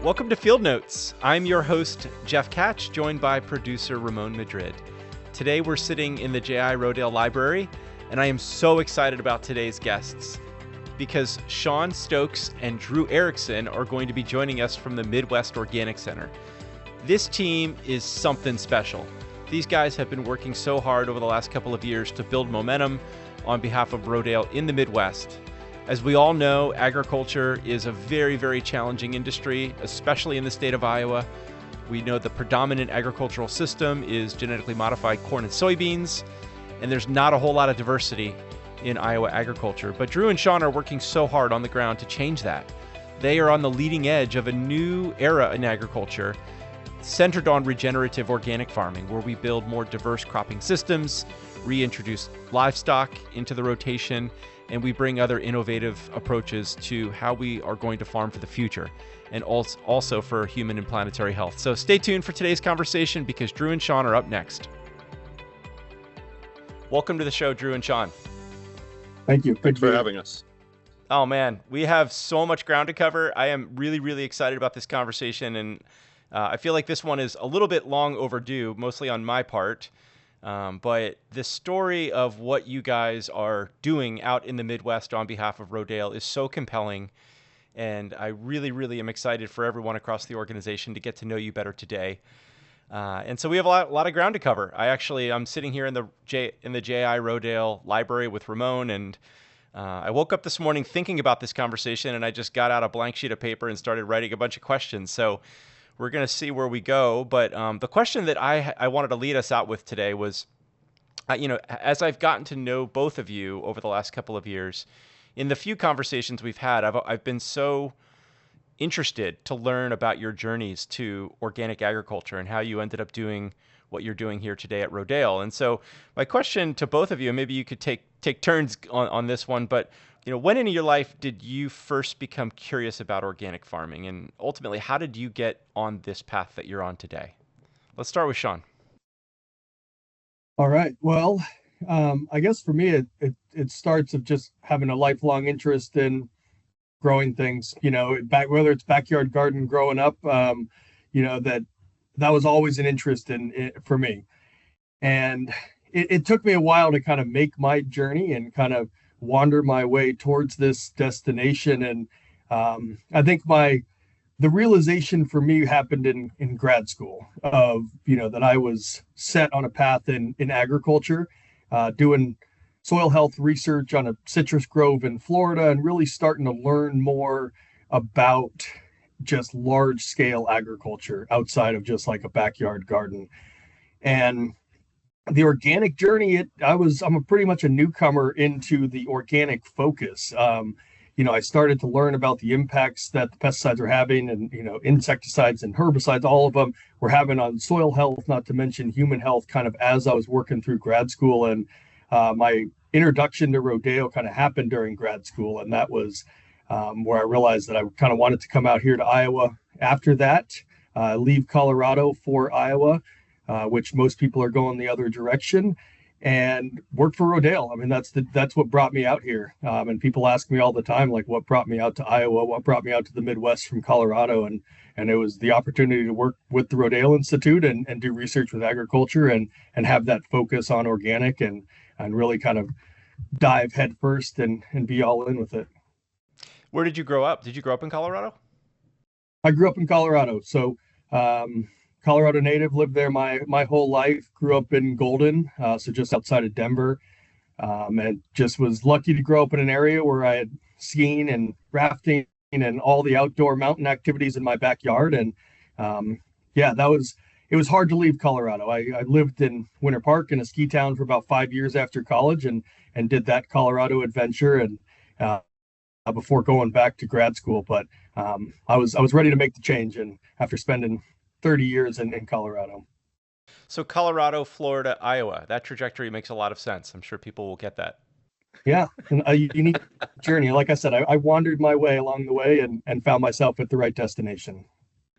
Welcome to Field Notes. I'm your host, Jeff Catch, joined by producer Ramon Madrid. Today we're sitting in the J.I. Rodale Library, and I am so excited about today's guests because Sean Stokes and Drew Erickson are going to be joining us from the Midwest Organic Center. This team is something special. These guys have been working so hard over the last couple of years to build momentum on behalf of Rodale in the Midwest. As we all know, agriculture is a very, very challenging industry, especially in the state of Iowa. We know the predominant agricultural system is genetically modified corn and soybeans, and there's not a whole lot of diversity in Iowa agriculture. But Drew and Sean are working so hard on the ground to change that. They are on the leading edge of a new era in agriculture centered on regenerative organic farming, where we build more diverse cropping systems, reintroduce livestock into the rotation, and we bring other innovative approaches to how we are going to farm for the future and also for human and planetary health. So stay tuned for today's conversation because Drew and Sean are up next. Welcome to the show, Drew and Sean. Thank you. Thanks for having us. Oh man, we have so much ground to cover. I am really, really excited about this conversation, and I feel like this one is a little bit long overdue, mostly on my part. But the story of what you guys are doing out in the Midwest on behalf of Rodale is so compelling. And I really, really am excited for everyone across the organization to get to know you better today. And so we have a lot of ground to cover. I'm sitting here in the J.I. Rodale Library with Ramon, and I woke up this morning thinking about this conversation, and I just got out a blank sheet of paper and started writing a bunch of questions. So we're going to see where we go. But the question that I wanted to lead us out with today was, as I've gotten to know both of you over the last couple of years, in the few conversations we've had, I've been so interested to learn about your journeys to organic agriculture and how you ended up doing what you're doing here today at Rodale. And so my question to both of you, and maybe you could take turns on this one, but when in your life did you first become curious about organic farming? And ultimately, how did you get on this path that you're on today? Let's start with Sean. All right. Well, I guess for me, it starts of just having a lifelong interest in growing things, whether it's backyard garden growing up, that was always an interest for me. And it took me a while to kind of make my journey and kind of wander my way towards this destination. And I think the realization for me happened in grad school of, that I was set on a path in agriculture, doing soil health research on a citrus grove in Florida and really starting to learn more about just large scale agriculture outside of just like a backyard garden. And the organic journey, I'm pretty much a newcomer into the organic focus. I started to learn about the impacts that the pesticides are having and, insecticides and herbicides, all of them were having on soil health, not to mention human health, kind of as I was working through grad school. And my introduction to Rodale kind of happened during grad school. And that was where I realized that I kind of wanted to come out here to Iowa after that, leave Colorado for Iowa, which most people are going the other direction, and work for Rodale. I mean, that's what brought me out here. And people ask me all the time, like, what brought me out to Iowa? What brought me out to the Midwest from Colorado? And it was the opportunity to work with the Rodale Institute and do research with agriculture and have that focus on organic and really kind of dive head first and be all in with it. Where did you grow up? Did you grow up in Colorado? I grew up in Colorado. So, Colorado native, lived there my whole life, grew up in Golden, so just outside of Denver, and just was lucky to grow up in an area where I had skiing and rafting and all the outdoor mountain activities in my backyard. And it was hard to leave Colorado. I lived in Winter Park in a ski town for about 5 years after college and did that Colorado adventure and before going back to grad school. But I was ready to make the change, and after spending 30 years in Colorado. So Colorado, Florida, Iowa, that trajectory makes a lot of sense. I'm sure people will get that. Yeah, and a unique journey. Like I said, I wandered my way along the way and found myself at the right destination.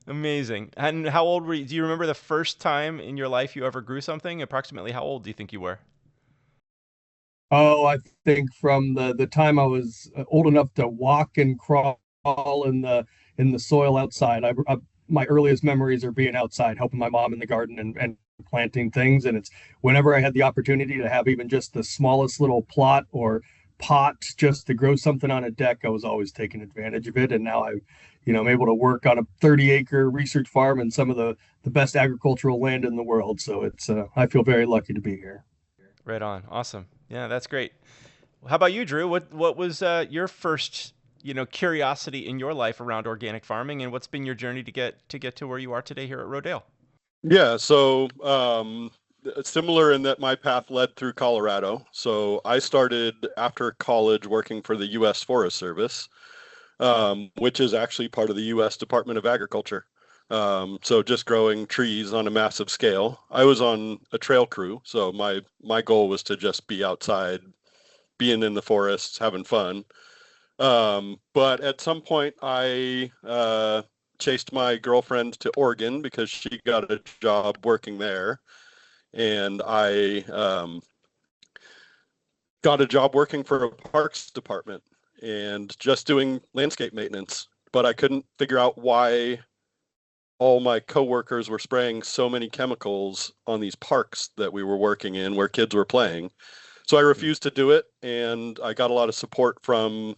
Amazing. And how old were you? Do you remember the first time in your life you ever grew something? Approximately how old do you think you were? Oh, I think from the time I was old enough to walk and crawl all in the soil outside. My earliest memories are being outside, helping my mom in the garden and planting things. And it's whenever I had the opportunity to have even just the smallest little plot or pot just to grow something on a deck, I was always taking advantage of it. And now I'm able to work on a 30-acre research farm and some of the best agricultural land in the world. So I feel very lucky to be here. Right on. Awesome. Yeah, that's great. How about you, Drew? What was your first curiosity in your life around organic farming, and what's been your journey to get to where you are today here at Rodale? Yeah, so similar in that my path led through Colorado. So I started after college working for the U.S. Forest Service, which is actually part of the U.S. Department of Agriculture. So just growing trees on a massive scale. I was on a trail crew, so my goal was to just be outside, being in the forests, having fun. But at some point, I chased my girlfriend to Oregon because she got a job working there, and I got a job working for a parks department and just doing landscape maintenance. But I couldn't figure out why all my coworkers were spraying so many chemicals on these parks that we were working in where kids were playing. So I refused to do it, and I got a lot of support from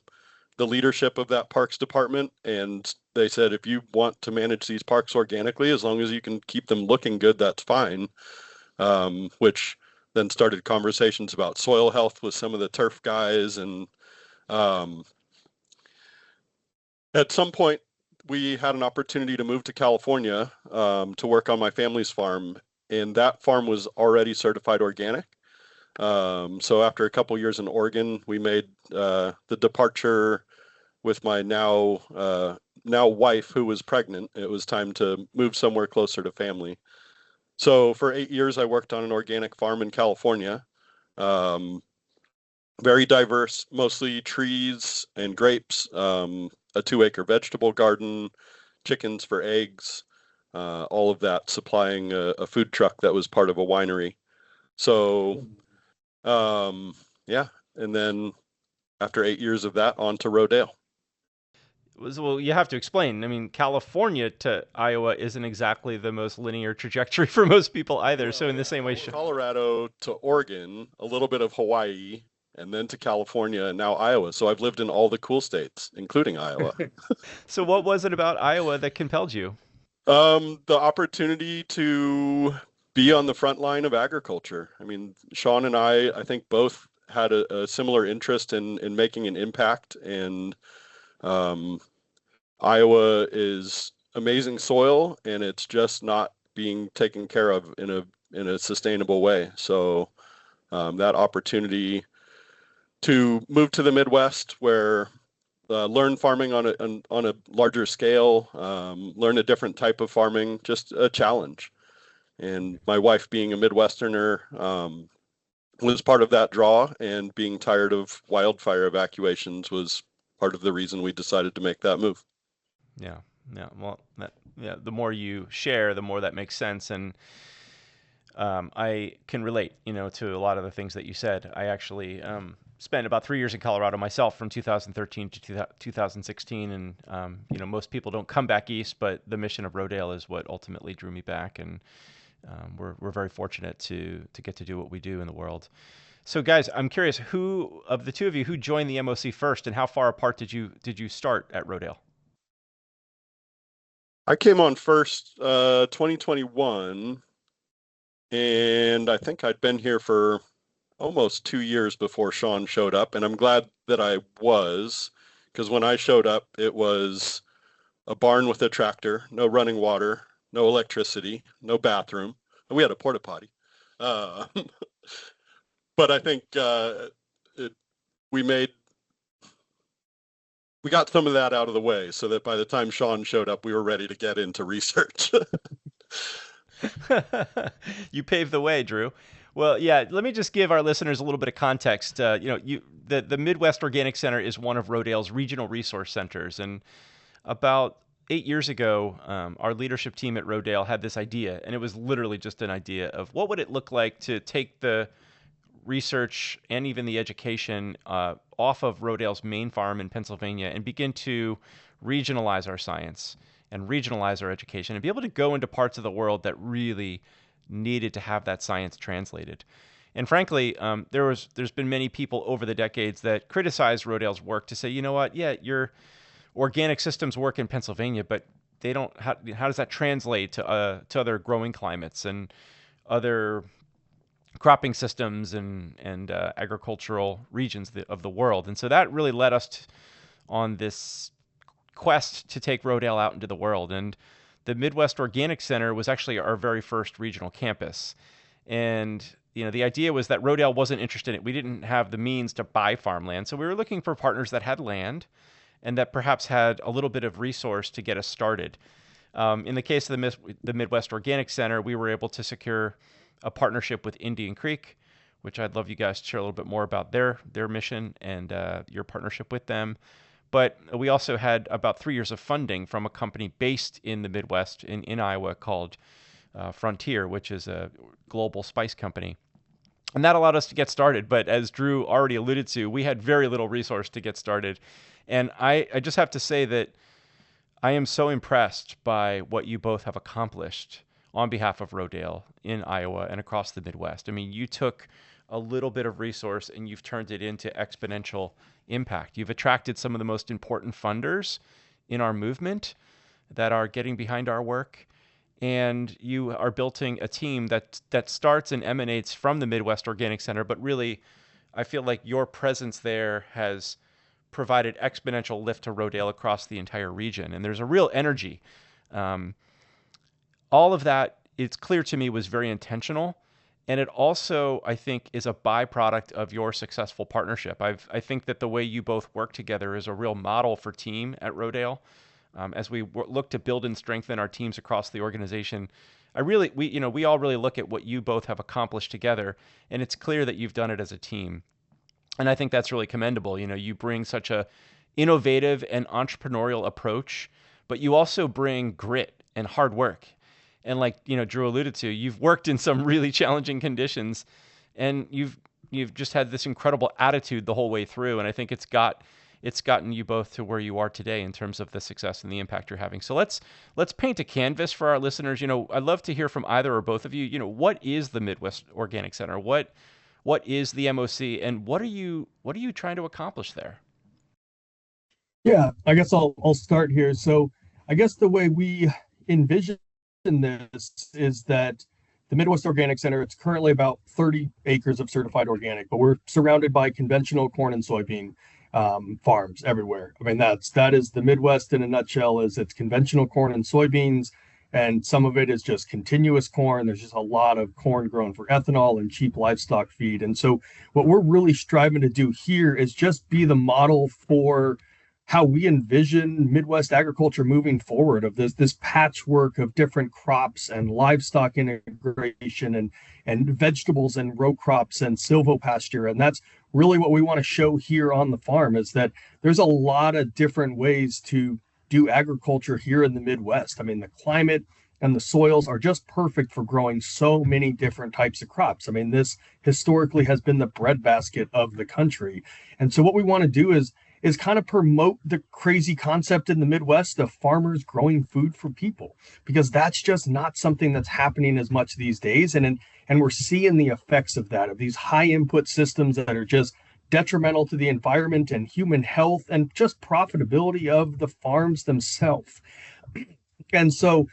the leadership of that parks department, and they said, if you want to manage these parks organically, as long as you can keep them looking good, that's fine. Which then started conversations about soil health with some of the turf guys. And um, at some point, we had an opportunity to move to California to work on my family's farm, and that farm was already certified organic. So after a couple years in Oregon, we made the departure with my now wife, who was pregnant. It was time to move somewhere closer to family. So for 8 years, I worked on an organic farm in California. Um, Very diverse, mostly trees and grapes, a 2-acre vegetable garden, chickens for eggs, all of that supplying a food truck that was part of a winery. So, yeah. And then after 8 years of that, on to Rodale. Well, you have to explain. I mean, California to Iowa isn't exactly the most linear trajectory for most people either. So Well, in the yeah, same way, Colorado to Oregon, a little bit of Hawaii, and then to California, and now Iowa. So I've lived in all the cool states, including Iowa. so what was it about Iowa that compelled you? The opportunity to be on the front line of agriculture. I mean, Sean and I think both had a similar interest in making an impact, and um, Iowa is amazing soil, and it's just not being taken care of in a sustainable way. So that opportunity to move to the Midwest, where learn farming on a larger scale, learn a different type of farming, just a challenge. And my wife, being a Midwesterner, was part of that draw, and being tired of wildfire evacuations was part of the reason we decided to make that move. Yeah, yeah. Well, yeah. The more you share, the more that makes sense, and I can relate, to a lot of the things that you said. I actually spent about 3 years in Colorado myself, from 2013 to 2016, and most people don't come back east, but the mission of Rodale is what ultimately drew me back, and we're very fortunate to get to do what we do in the world. So, guys, I'm curious, who of the two of you who joined the MOC first, and how far apart did you start at Rodale? I came on first 2021, and I think I'd been here for almost 2 years before Sean showed up, and I'm glad that I was, because when I showed up, it was a barn with a tractor, no running water, no electricity, no bathroom. We had a porta potty. Uh, but I think it, we made we got some of that out of the way so that by the time Sean showed up, we were ready to get into research. You paved the way, Drew. Well, yeah. Let me just give our listeners a little bit of context. The Midwest Organic Center is one of Rodale's regional resource centers, and about 8 years ago, our leadership team at Rodale had this idea, and it was literally just an idea of what would it look like to take the research and even the education off of Rodale's main farm in Pennsylvania and begin to regionalize our science and regionalize our education and be able to go into parts of the world that really needed to have that science translated. And frankly, there's been many people over the decades that criticize Rodale's work to say, you know what, yeah, your organic systems work in Pennsylvania, but they don't. How does that translate to other growing climates and other cropping systems and agricultural regions of the world? And so that really led us on this quest to take Rodale out into the world. And the Midwest Organic Center was actually our very first regional campus. And the idea was that Rodale wasn't interested in it. We didn't have the means to buy farmland, so we were looking for partners that had land and that perhaps had a little bit of resource to get us started. In the case of the Midwest Organic Center, we were able to secure a partnership with Indian Creek, which I'd love you guys to share a little bit more about their mission and your partnership with them. But we also had about 3 years of funding from a company based in the Midwest in Iowa called Frontier, which is a global spice company. And that allowed us to get started. But as Drew already alluded to, we had very little resource to get started. And I just have to say that I am so impressed by what you both have accomplished on behalf of Rodale in Iowa and across the Midwest. I mean, you took a little bit of resource and you've turned it into exponential impact. You've attracted some of the most important funders in our movement that are getting behind our work. And you are building a team that starts and emanates from the Midwest Organic Center, but really, I feel like your presence there has provided exponential lift to Rodale across the entire region. And there's a real energy. All of that, it's clear to me, was very intentional. And it also, I think, is a byproduct of your successful partnership. I think that the way you both work together is a real model for team at Rodale. As we look to build and strengthen our teams across the organization, we all really look at what you both have accomplished together, and it's clear that you've done it as a team. And I think that's really commendable. You bring such a innovative and entrepreneurial approach, but you also bring grit and hard work. And like, Drew alluded to, you've worked in some really challenging conditions, and you've just had this incredible attitude the whole way through. And I think it's gotten you both to where you are today in terms of the success and the impact you're having. So let's paint a canvas for our listeners. I'd love to hear from either or both of you. What is the Midwest Organic Center? What is the MOC, and what are you trying to accomplish there? Yeah, I guess I'll start here. So I guess the way we envision this is that the Midwest Organic Center, it's currently about 30 acres of certified organic, but we're surrounded by conventional corn and soybean farms everywhere. I mean, that is the Midwest in a nutshell. Is it's conventional corn and soybeans, and some of it is just continuous corn. There's just a lot of corn grown for ethanol and cheap livestock feed. And so what we're really striving to do here is just be the model for how we envision Midwest agriculture moving forward, of this patchwork of different crops and livestock integration and vegetables and row crops and silvopasture. And that's really what we want to show here on the farm, is that there's a lot of different ways to do agriculture here in the Midwest. I mean, the climate and the soils are just perfect for growing so many different types of crops. I mean, this historically has been the breadbasket of the country. And so what we want to do is kind of promote the crazy concept in the Midwest of farmers growing food for people, because that's just not something that's happening as much these days. And we're seeing the effects of that, of these high input systems that are just detrimental to the environment and human health and just profitability of the farms themselves. And so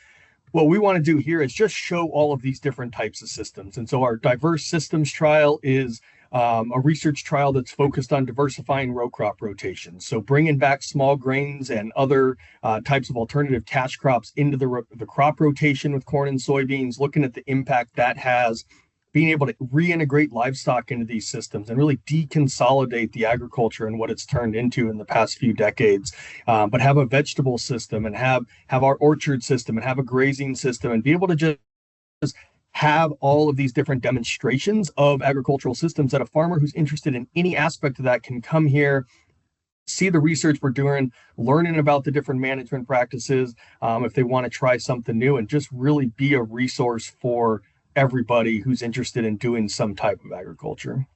what we want to do here is just show all of these different types of systems. And so our diverse systems trial is a research trial that's focused on diversifying row crop rotations. So bringing back small grains and other types of alternative cash crops into the crop rotation with corn and soybeans, looking at the impact that has, being able to reintegrate livestock into these systems and really deconsolidate the agriculture and what it's turned into in the past few decades, but have a vegetable system and have our orchard system and have a grazing system and be able to just have all of these different demonstrations of agricultural systems that a farmer who's interested in any aspect of that can come here, see the research we're doing, learning about the different management practices, if they want to try something new, and just really be a resource for everybody who's interested in doing some type of agriculture.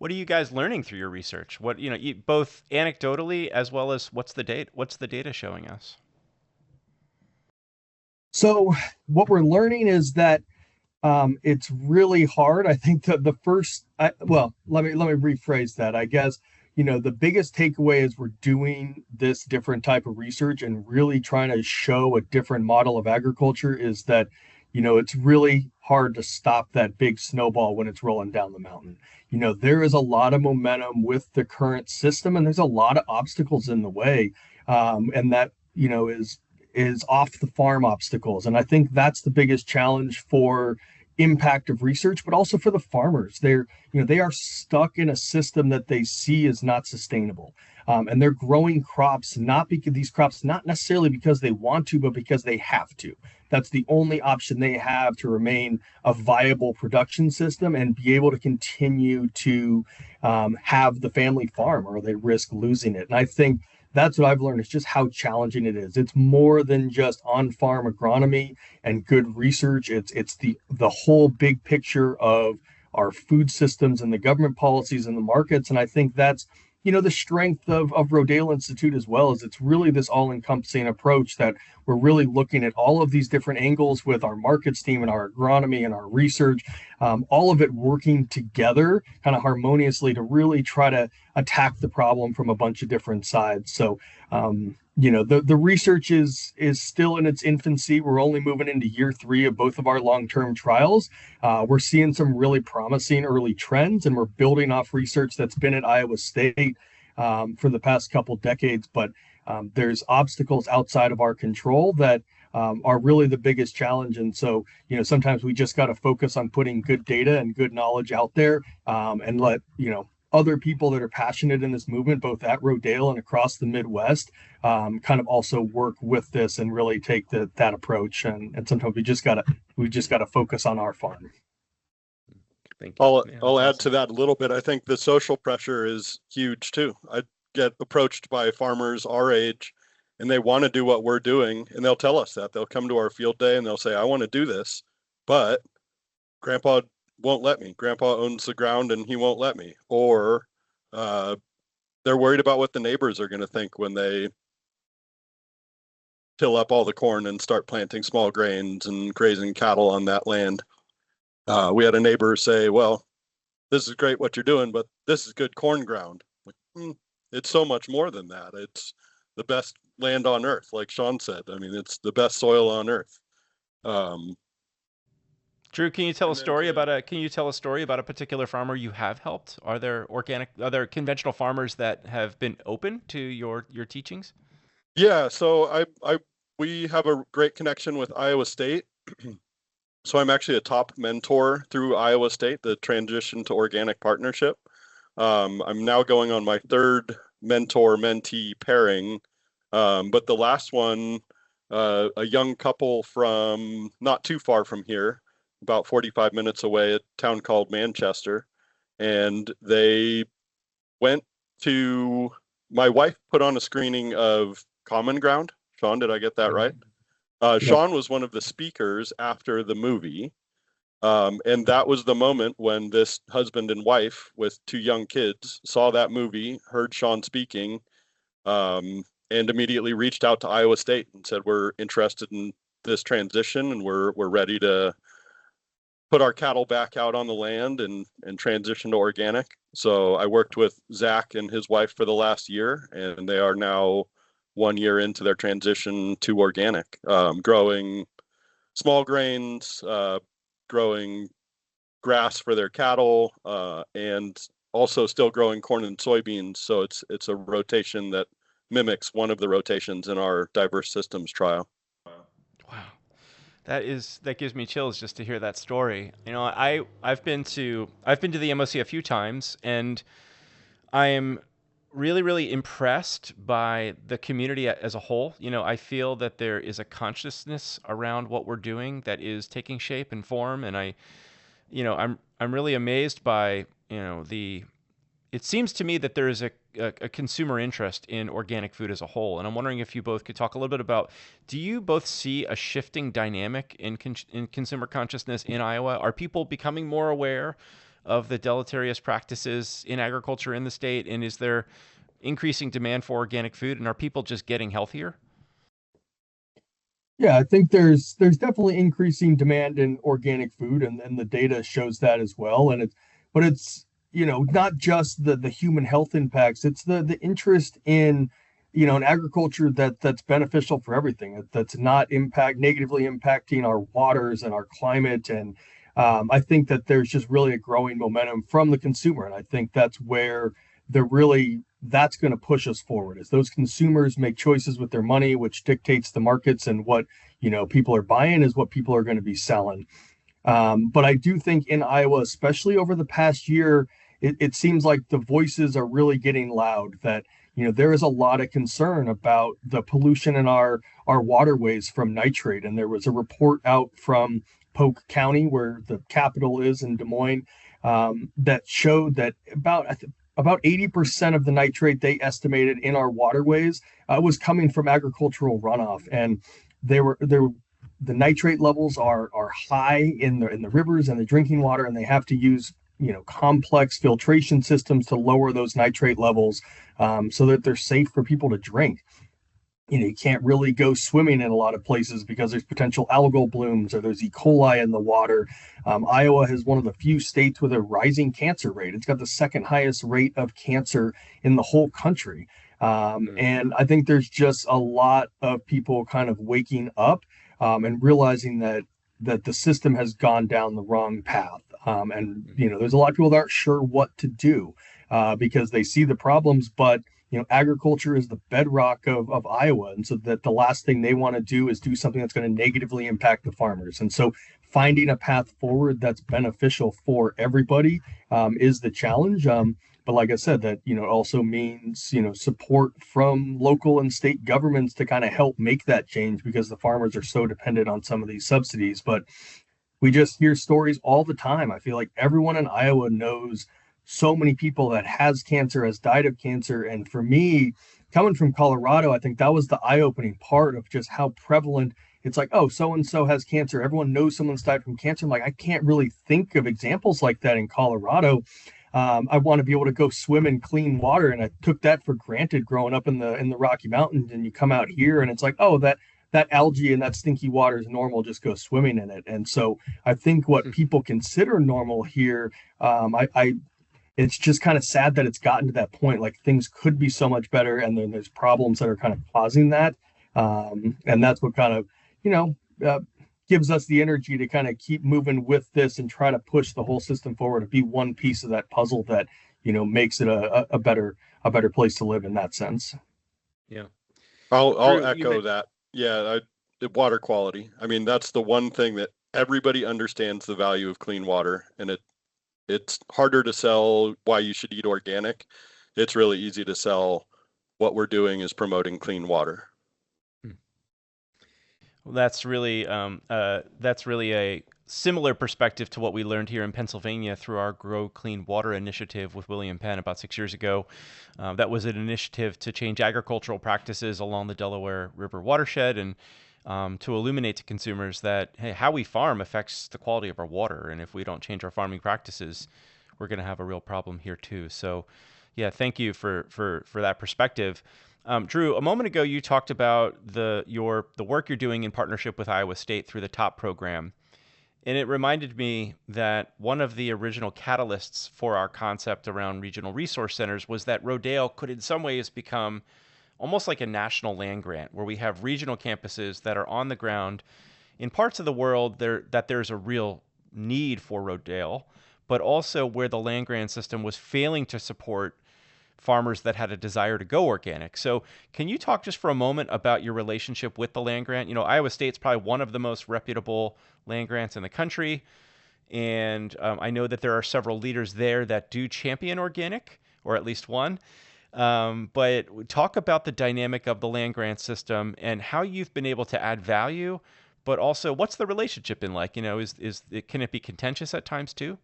What are you guys learning through your research? What, both anecdotally as well as what's the data showing us? So what we're learning is that it's really hard. I think that let me rephrase that. I guess, the biggest takeaway is we're doing this different type of research and really trying to show a different model of agriculture is that, it's really hard to stop that big snowball when it's rolling down the mountain. There is a lot of momentum with the current system and there's a lot of obstacles in the way. And that, is off the farm obstacles. And I think that's the biggest challenge for impact of research, but also for the farmers. They are stuck in a system that they see is not sustainable. And they're growing crops, not necessarily because they want to, but because they have to. That's the only option they have to remain a viable production system and be able to continue to have the family farm, or they risk losing it. And I think that's what I've learned is just how challenging it is. It's more than just on-farm agronomy and good research. It's the whole big picture of our food systems and the government policies and the markets. And I think that's, the strength of Rodale Institute as well, is it's really this all-encompassing approach that we're really looking at all of these different angles with our markets team and our agronomy and our research, all of it working together kind of harmoniously to really try to attack the problem from a bunch of different sides. So, the research is still in its infancy. We're only moving into year 3 of both of our long-term trials. We're seeing some really promising early trends, and we're building off research that's been at Iowa State for the past couple decades. But there's obstacles outside of our control that are really the biggest challenge. And so, sometimes we just got to focus on putting good data and good knowledge out there, and let, other people that are passionate in this movement, both at Rodale and across the Midwest, kind of also work with this and really take that approach. And sometimes we just gotta focus on our farm. Thank you. I'll add to that a little bit. I think the social pressure is huge too. I get approached by farmers our age and they want to do what we're doing, and they'll tell us that. They'll come to our field day and they'll say, I want to do this, but Grandpa won't let me. Grandpa owns the ground and he won't let me. Or they're worried about what the neighbors are going to think when they till up all the corn and start planting small grains and grazing cattle on that land. We had a neighbor say, well, this is great what you're doing, but this is good corn ground. It's so much more than that. It's the best land on earth, like Sean said. I mean, it's the best soil on earth. Drew, can you tell a story about a particular farmer you have helped? Are there conventional farmers that have been open to your teachings? Yeah, so we have a great connection with Iowa State. So I'm actually a top mentor through Iowa State, the Transition to Organic Partnership. I'm now going on my 3rd mentor-mentee pairing, but the last one, a young couple from not too far from here, about 45 minutes away, a town called Manchester. And they went to, my wife put on a screening of Common Ground. Sean, did I get that right? Sean was one of the speakers after the movie. And that was the moment when this husband and wife with 2 young kids saw that movie, heard Sean speaking, and immediately reached out to Iowa State and said, we're interested in this transition and we're ready to put our cattle back out on the land and transition to organic. So I worked with Zach and his wife for the last year, and they are now 1 year into their transition to organic, growing small grains, growing grass for their cattle, and also still growing corn and soybeans. So it's a rotation that mimics one of the rotations in our diverse systems trial. Wow. That gives me chills just to hear that story. I've been to the MOC a few times, and I am really, really impressed by the community as a whole. I feel that there is a consciousness around what we're doing that is taking shape and form, and I'm really amazed by it seems to me that there is a consumer interest in organic food as a whole. And I'm wondering if you both could talk a little bit about, do you both see a shifting dynamic in consumer consciousness in Iowa? Are people becoming more aware of the deleterious practices in agriculture in the state? And is there increasing demand for organic food? And are people just getting healthier? Yeah, I think there's definitely increasing demand in organic food, and the data shows that as well. But it's not just the human health impacts; it's the interest in in agriculture that's beneficial for everything. That's not negatively impacting our waters and our climate. And I think that there's just really a growing momentum from the consumer, and I think that's going to push us forward as those consumers make choices with their money, which dictates the markets, and what people are buying is what people are going to be selling. But I do think in Iowa, especially over the past year, it seems like the voices are really getting loud. That there is a lot of concern about the pollution in our waterways from nitrate, and there was a report out from Polk County, where the capital is in Des Moines, that showed that about 80% of the nitrate they estimated in our waterways was coming from agricultural runoff, and the nitrate levels are high in the rivers and the drinking water, and they have to use complex filtration systems to lower those nitrate levels, so that they're safe for people to drink. You can't really go swimming in a lot of places because there's potential algal blooms or there's E. coli in the water. Iowa is one of the few states with a rising cancer rate. It's got the second highest rate of cancer in the whole country. And I think there's just a lot of people kind of waking up, and realizing that the system has gone down the wrong path. And there's a lot of people that aren't sure what to do, because they see the problems, but agriculture is the bedrock of Iowa. And so that the last thing they want to do is do something that's going to negatively impact the farmers. And so finding a path forward that's beneficial for everybody is the challenge. But like I said, that also means support from local and state governments to kind of help make that change, because the farmers are so dependent on some of these subsidies. But we just hear stories all the time. I feel like everyone in Iowa knows so many people that has cancer, has died of cancer. And for me, coming from Colorado, I think that was the eye-opening part of just how prevalent it's like, oh, so and so has cancer. Everyone knows someone's died from cancer. I'm like, I can't really think of examples like that in Colorado. I want to be able to go swim in clean water, and I took that for granted growing up in the Rocky Mountains. And you come out here, and it's like, oh, that algae and that stinky water is normal. Just go swimming in it. And so I think what people consider normal here, I it's just kind of sad that it's gotten to that point. Like, things could be so much better, and then there's problems that are kind of causing that. And that's what kind of you know uh, gives us the energy to kind of keep moving with this and try to push the whole system forward, to be one piece of that puzzle that makes it a better place to live in that sense. Yeah. I'll Drew, echo that. Yeah, the water quality. I mean, that's the one thing that everybody understands the value of clean water, and it's harder to sell why you should eat organic. It's really easy to sell what we're doing is promoting clean water. Well, that's really a similar perspective to what we learned here in Pennsylvania through our Grow Clean Water initiative with William Penn about 6 years ago. That was an initiative to change agricultural practices along the Delaware River watershed, and to illuminate to consumers that, hey, how we farm affects the quality of our water, and if we don't change our farming practices, we're going to have a real problem here too. So, yeah, thank you for that perspective. Drew, a moment ago you talked about the work you're doing in partnership with Iowa State through the TOP program, and it reminded me that one of the original catalysts for our concept around regional resource centers was that Rodale could in some ways become almost like a national land grant, where we have regional campuses that are on the ground in parts of the world that there's a real need for Rodale, but also where the land grant system was failing to support farmers that had a desire to go organic. So can you talk just for a moment about your relationship with the land grant? Iowa State's probably one of the most reputable land grants in the country. And I know that there are several leaders there that do champion organic, or at least one. But talk about the dynamic of the land grant system and how you've been able to add value, but also what's the relationship been like? Can it be contentious at times too?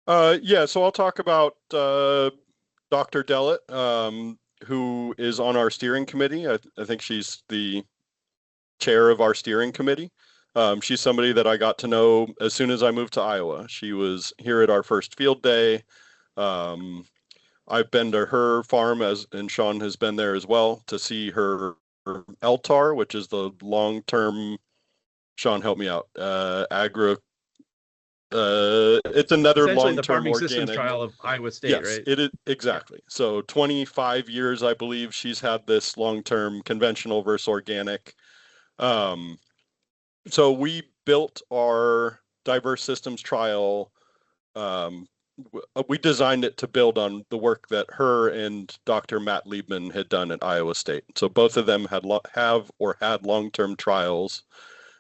Yeah, so I'll talk about Dr. Dellett, who is on our steering committee. I think she's the chair of our steering committee. She's somebody that I got to know as soon as I moved to Iowa. She was here at our first field day. Um, I've been to her farm and Sean has been there as well to see her LTAR, which is the long-term. Sean, help me out. It's another Essentially, the long-term farming systems organic. trial of Iowa State, Yes, right? it is exactly. So 25 years, I believe, she's had this long-term conventional versus organic. Um, so we built our diverse systems trial. Um, we designed it to build on the work that her and Dr. Matt Liebman had done at Iowa State. So both of them had long-term trials,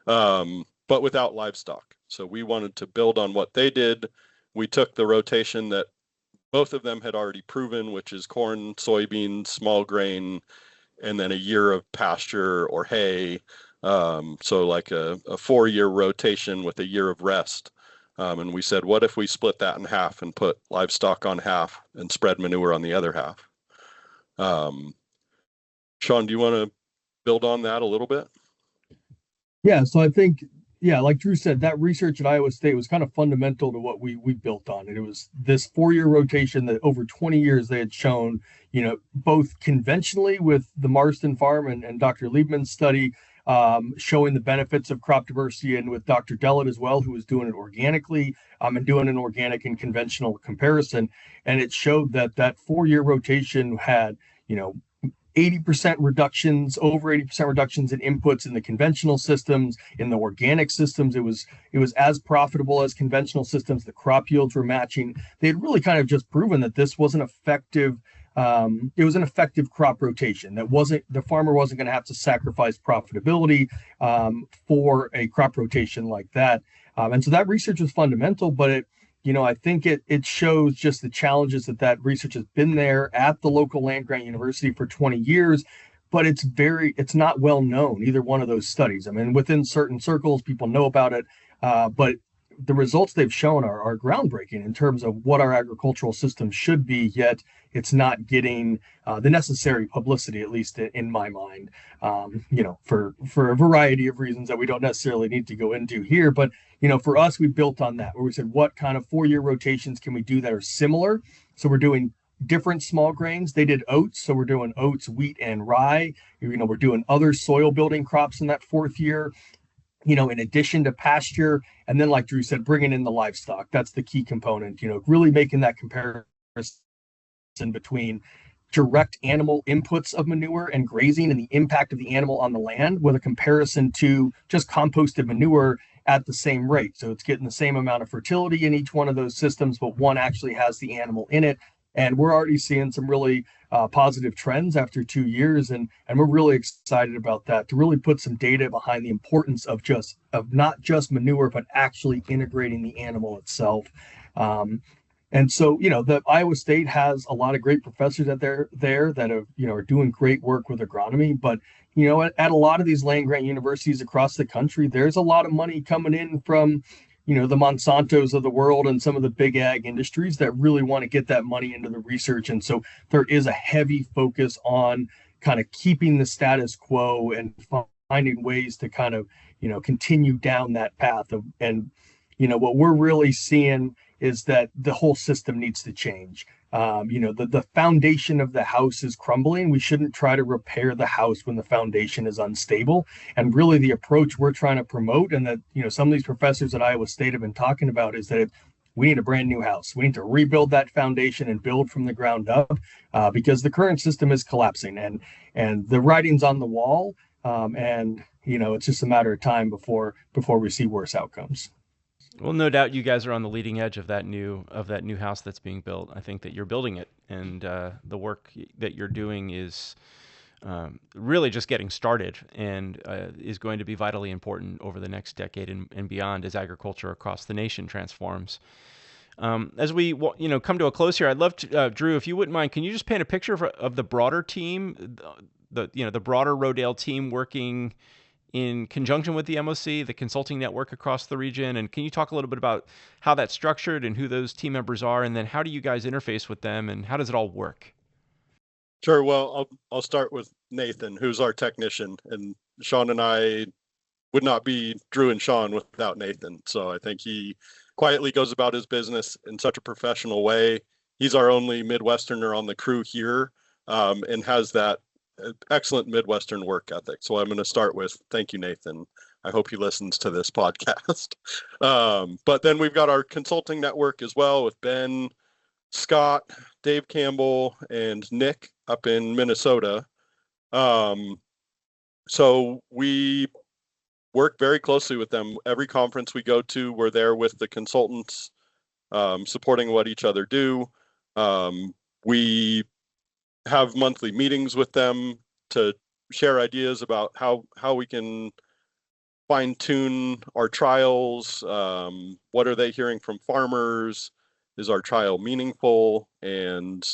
but without livestock. So we wanted to build on what they did. We took the rotation that both of them had already proven, which is corn, soybeans, small grain, and then a year of pasture or hay. So like a 4-year rotation with a year of rest. And we said, what if we split that in half and put livestock on half and spread manure on the other half? Sean, do you want to build on that a little bit? Yeah, so I think, yeah, like Drew said, that research at Iowa State was kind of fundamental to what we built on. And it was this 4-year rotation that over 20 years they had shown, both conventionally with the Marston farm and Dr. Liebman's study, showing the benefits of crop diversity, and with Dr. Dellett as well, who was doing it organically, and doing an organic and conventional comparison. And it showed that that 4-year rotation had, 80% reductions, over 80% reductions in inputs in the conventional systems. In the organic systems, it was as profitable as conventional systems. The crop yields were matching. They had really kind of just proven that this was an effective. It was an effective crop rotation. The farmer wasn't going to have to sacrifice profitability for a crop rotation like that. And so that research was fundamental, but I think it shows just the challenges that research has been there at the local land grant university for 20 years, but it's not well known, either one of those studies. I mean, within certain circles, people know about it, but the results they've shown are groundbreaking in terms of what our agricultural system should be, yet it's not getting the necessary publicity, at least in my mind, for a variety of reasons that we don't necessarily need to go into here. But for us, we built on that, where we said, what kind of 4-year rotations can we do that are similar? So we're doing different small grains. They did oats, so we're doing oats, wheat, and rye. We're doing other soil building crops in that 4th year, in addition to pasture. And then, like Drew said, bringing in the livestock. That's the key component, really making that comparison between direct animal inputs of manure and grazing and the impact of the animal on the land, with a comparison to just composted manure at the same rate. So it's getting the same amount of fertility in each one of those systems, but one actually has the animal in it. And we're already seeing some really positive trends after 2 years, and we're really excited about that, to really put some data behind the importance of not just manure, but actually integrating the animal itself. And so, the Iowa State has a lot of great professors that they're there that are doing great work with agronomy. But, at a lot of these land grant universities across the country, there's a lot of money coming in from, the Monsantos of the world and some of the big ag industries that really want to get that money into the research. And so there is a heavy focus on kind of keeping the status quo and finding ways to kind of, continue down that path of, and, what we're really seeing is that the whole system needs to change. The foundation of the house is crumbling. We shouldn't try to repair the house when the foundation is unstable. And really, the approach we're trying to promote, and that some of these professors at Iowa State have been talking about, is that we need a brand new house. We need to rebuild that foundation and build from the ground up, because the current system is collapsing, and the writing's on the wall. And it's just a matter of time before we see worse outcomes. Well, no doubt you guys are on the leading edge of that new house that's being built. I think that you're building it, and the work that you're doing is really just getting started, and is going to be vitally important over the next decade and beyond, as agriculture across the nation transforms. As we come to a close here, I'd love to, Drew, if you wouldn't mind, can you just paint a picture of the broader team, the broader Rodale team working in conjunction with the MOC, the consulting network across the region? And can you talk a little bit about how that's structured and who those team members are, and then how do you guys interface with them, and how does it all work? Sure. Well, I'll start with Nathan, who's our technician, and Sean and I would not be Drew and Sean without Nathan. So I think he quietly goes about his business in such a professional way. He's our only Midwesterner on the crew here, and has that excellent Midwestern work ethic. So I'm going to start with thank you, Nathan. I hope he listens to this podcast. But then we've got our consulting network as well with Ben, Scott, Dave Campbell, and Nick up in Minnesota. So we work very closely with them. Every conference we go to, we're there with the consultants, supporting what each other do. We have monthly meetings with them to share ideas about how we can fine tune our trials. What are they hearing from farmers? Is our trial meaningful? And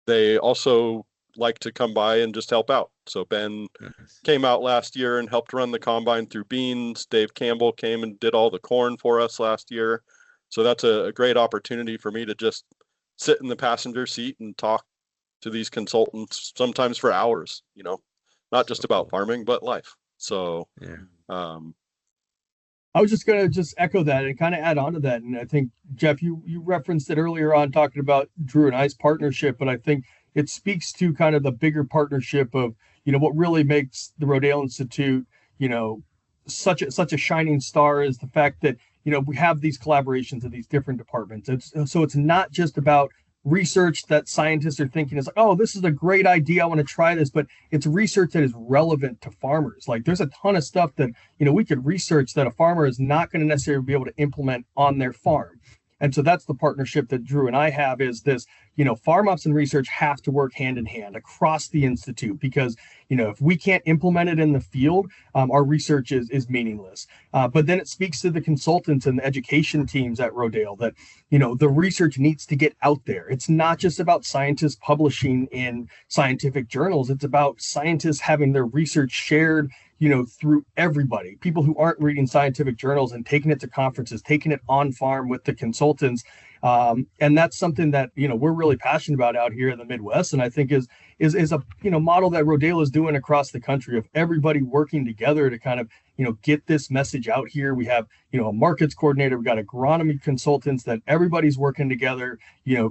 they also like to come by and just help out. So Ben came out last year and helped run the combine through beans. Dave Campbell came and did all the corn for us last year. So that's a great opportunity for me to just sit in the passenger seat and talk to these consultants, sometimes for hours, not just about farming, but life. So, yeah. I was just going to echo that and kind of add on to that. And I think, Jeff, you referenced it earlier on talking about Drew and I's partnership, but I think it speaks to kind of the bigger partnership of, what really makes the Rodale Institute, such a shining star is the fact that, we have these collaborations in these different departments. So it's not just about research that scientists are thinking is like, oh, this is a great idea, I want to try this, but it's research that is relevant to farmers. Like there's a ton of stuff that we could research that a farmer is not going to necessarily be able to implement on their farm. And so that's the partnership that Drew and I have, is this, farm ops and research have to work hand in hand across the Institute, because, if we can't implement it in the field, our research is meaningless. But then it speaks to the consultants and the education teams at Rodale that, the research needs to get out there. It's not just about scientists publishing in scientific journals. It's about scientists having their research shared, through everybody, people who aren't reading scientific journals and taking it to conferences, taking it on farm with the consultants. And that's something that, we're really passionate about out here in the Midwest. And I think is a, model that Rodale is doing across the country, of everybody working together to kind of, get this message out here. We have, a markets coordinator, we've got agronomy consultants, that everybody's working together,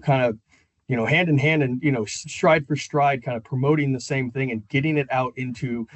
kind of, hand in hand and, stride for stride, kind of promoting the same thing and getting it out into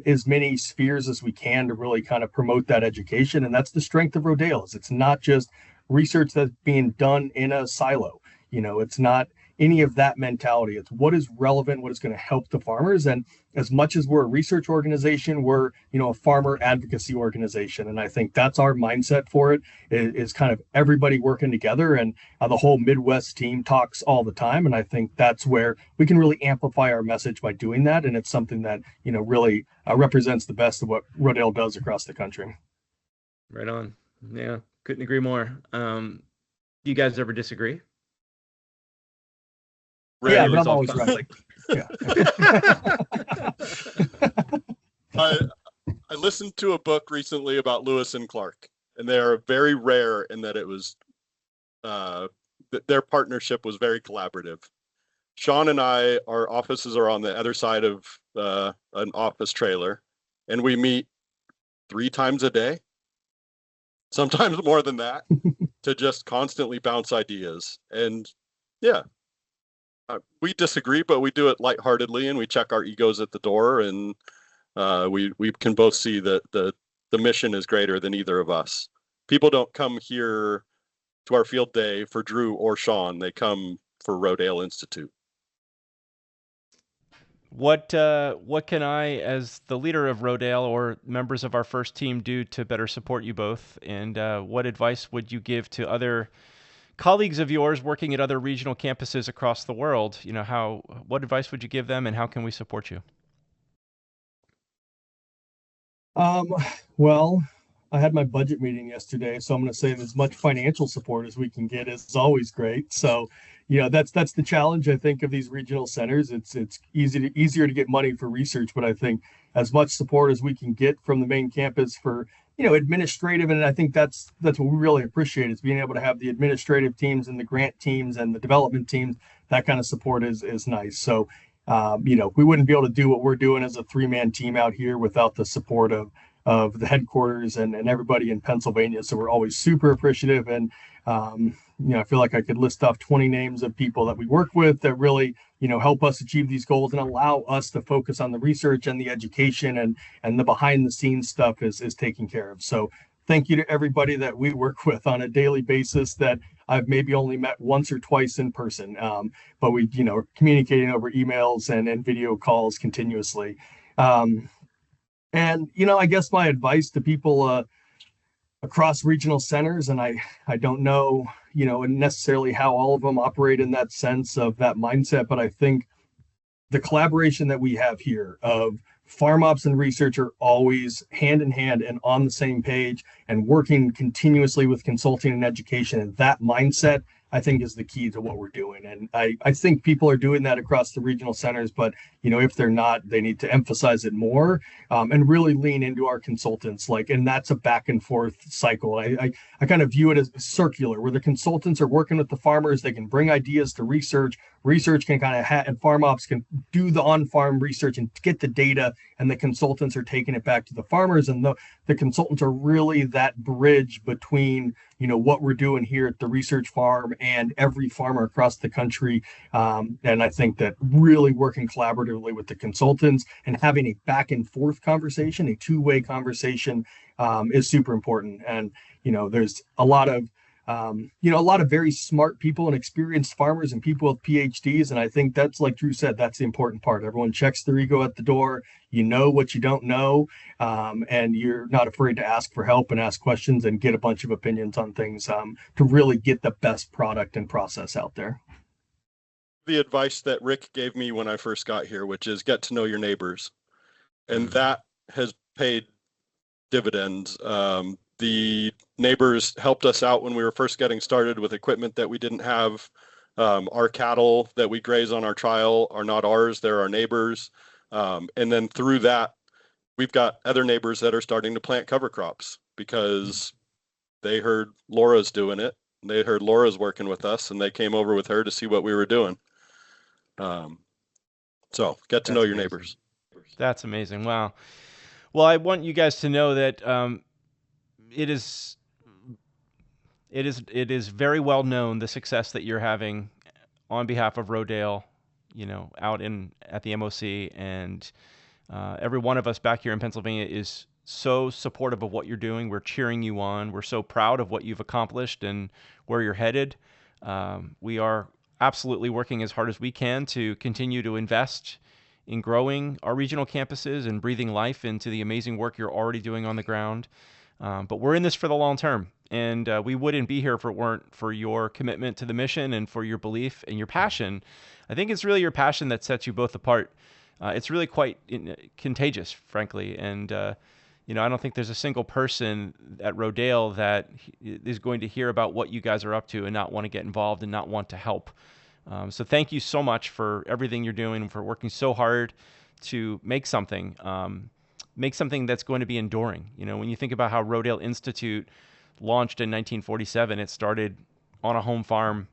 as many spheres as we can to really kind of promote that education. And that's the strength of Rodale, is it's not just research that's being done in a silo. It's not any of that mentality. It's what is relevant, what is going to help the farmers. And as much as we're a research organization, we're, a farmer advocacy organization. And I think that's our mindset for it, is kind of everybody working together. And the whole Midwest team talks all the time. And I think that's where we can really amplify our message by doing that. And it's something that, really represents the best of what Rodale does across the country. Right on. Yeah, couldn't agree more. Do you guys ever disagree? Yeah, but I'm always right. Yeah. I listened to a book recently about Lewis and Clark, and they are very rare in that it was their partnership was very collaborative. Sean and I, our offices are on the other side of an office trailer, and we meet 3 times a day, sometimes more than that, to just constantly bounce ideas. And yeah, we disagree, but we do it lightheartedly, and we check our egos at the door, and we can both see that the mission is greater than either of us. People don't come here to our field day for Drew or Sean. They come for Rodale Institute. What can I, as the leader of Rodale or members of our first team, do to better support you both? And what advice would you give to other colleagues of yours working at other regional campuses across the world? What advice would you give them, and how can we support you? Well, I had my budget meeting yesterday, so I'm going to say as much financial support as we can get is always great. So, that's the challenge, I think, of these regional centers. It's easier to get money for research, but I think as much support as we can get from the main campus for, administrative, and I think that's what we really appreciate, is being able to have the administrative teams and the grant teams and the development teams. That kind of support is nice. So, we wouldn't be able to do what we're doing as a 3-man team out here without the support of of the headquarters and everybody in Pennsylvania. So we're always super appreciative. And, I feel like I could list off 20 names of people that we work with that really, help us achieve these goals and allow us to focus on the research and the education, and the behind the scenes stuff is taken care of. So thank you to everybody that we work with on a daily basis that I've maybe only met once or twice in person. But we, are communicating over emails and video calls continuously. And, I guess my advice to people across regional centers, and I don't know, necessarily how all of them operate in that sense of that mindset, but I think the collaboration that we have here of farm ops and research are always hand in hand and on the same page and working continuously with consulting and education. And that mindset, I think, is the key to what we're doing. And I think people are doing that across the regional centers, but if they're not, they need to emphasize it more, and really lean into our consultants. And that's a back and forth cycle. I kind of view it as circular, where the consultants are working with the farmers. They can bring ideas to research. Research can kind of and farm ops can do the on-farm research and get the data, and the consultants are taking it back to the farmers. And the consultants are really that bridge between what we're doing here at the research farm and every farmer across the country. And I think that really working collaboratively with the consultants and having a back and forth conversation, a two-way conversation, is super important. And there's a lot of very smart people and experienced farmers and people with PhDs. And I think that's, like Drew said, that's the important part. Everyone checks their ego at the door. You know what you don't know, and you're not afraid to ask for help and ask questions and get a bunch of opinions on things, to really get the best product and process out there. The advice that Rick gave me when I first got here, which is get to know your neighbors. And that has paid dividends. The neighbors helped us out when we were first getting started with equipment that we didn't have. Our cattle that we graze on our trial are not ours, they're our neighbors. And then through that, we've got other neighbors that are starting to plant cover crops because they heard Laura's doing it. They heard Laura's working with us, and they came over with her to see what we were doing. So get to know your neighbors. That's amazing. Wow. Well, I want you guys to know that it is very well known, the success that you're having on behalf of Rodale, out at the MOC, and every one of us back here in Pennsylvania is so supportive of what you're doing. We're cheering you on. We're so proud of what you've accomplished and where you're headed. We are absolutely working as hard as we can to continue to invest in growing our regional campuses and breathing life into the amazing work you're already doing on the ground. But we're in this for the long term, and we wouldn't be here if it weren't for your commitment to the mission and for your belief and your passion. I think it's really your passion that sets you both apart. It's really quite contagious, frankly, and I don't think there's a single person at Rodale that is going to hear about what you guys are up to and not want to get involved and not want to help. So thank you so much for everything you're doing and for working so hard to make something that's going to be enduring. When you think about how Rodale Institute launched in 1947, it started on a home farm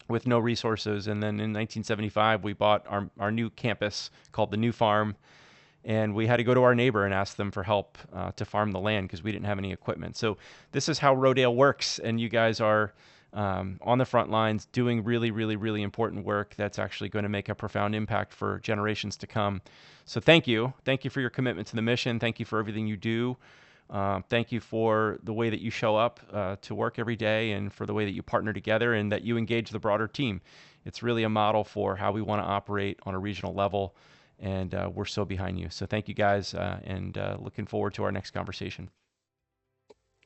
with no resources. And then in 1975, we bought our new campus called the New Farm. And we had to go to our neighbor and ask them for help to farm the land because we didn't have any equipment. So this is how Rodale works. And you guys are on the front lines doing really, really, really important work that's actually going to make a profound impact for generations to come. So thank you. Thank you for your commitment to the mission. Thank you for everything you do. Thank you for the way that you show up to work every day and for the way that you partner together and that you engage the broader team. It's really a model for how we want to operate on a regional level. And we're so behind you. So thank you guys, and looking forward to our next conversation.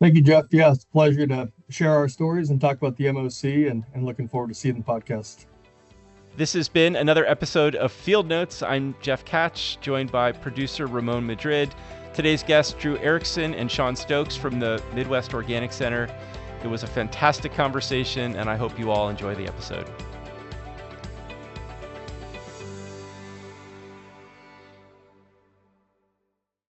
Thank you, Jeff. Yeah, it's a pleasure to share our stories and talk about the MOC, and looking forward to seeing the podcast. This has been another episode of Field Notes. I'm Jeff Katch, joined by producer Ramon Madrid. Today's guests, Drew Erickson and Sean Stokes from the Midwest Organic Center. It was a fantastic conversation, and I hope you all enjoy the episode.